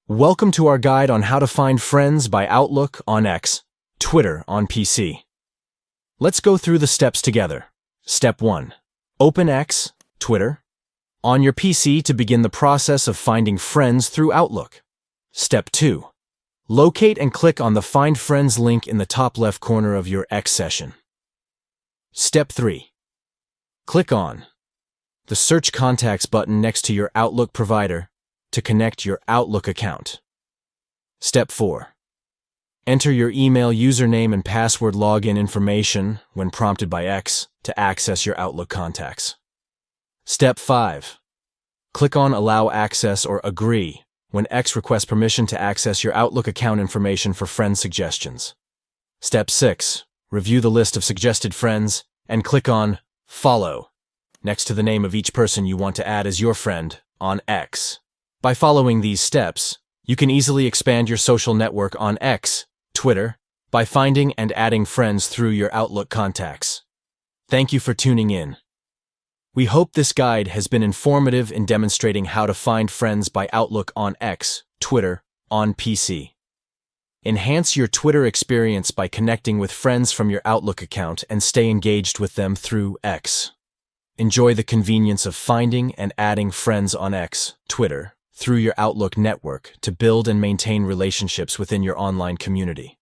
Welcome to our guide on how to find friends by Outlook on X, Twitter on PC. Let's go through the steps together. Step 1. Open X, Twitter, on your PC to begin the process of finding friends through Outlook. Step 2. Locate and click on the Find Friends link in the top left corner of your X session. Step 3. Click on the Search Contacts button next to your Outlook provider to connect your Outlook account. Step 4. Enter your email username and password login information when prompted by X to access your Outlook contacts. Step 5. Click on Allow Access or Agree when X requests permission to access your Outlook account information for friend suggestions. Step 6. Review the list of suggested friends and click on Follow next to the name of each person you want to add as your friend on X. By following these steps, you can easily expand your social network on X, Twitter, by finding and adding friends through your Outlook contacts. Thank you for tuning in. We hope this guide has been informative in demonstrating how to find friends by Outlook on X, Twitter, on PC. Enhance your Twitter experience by connecting with friends from your Outlook account and stay engaged with them through X. Enjoy the convenience of finding and adding friends on X, Twitter, through your Outlook network to build and maintain relationships within your online community.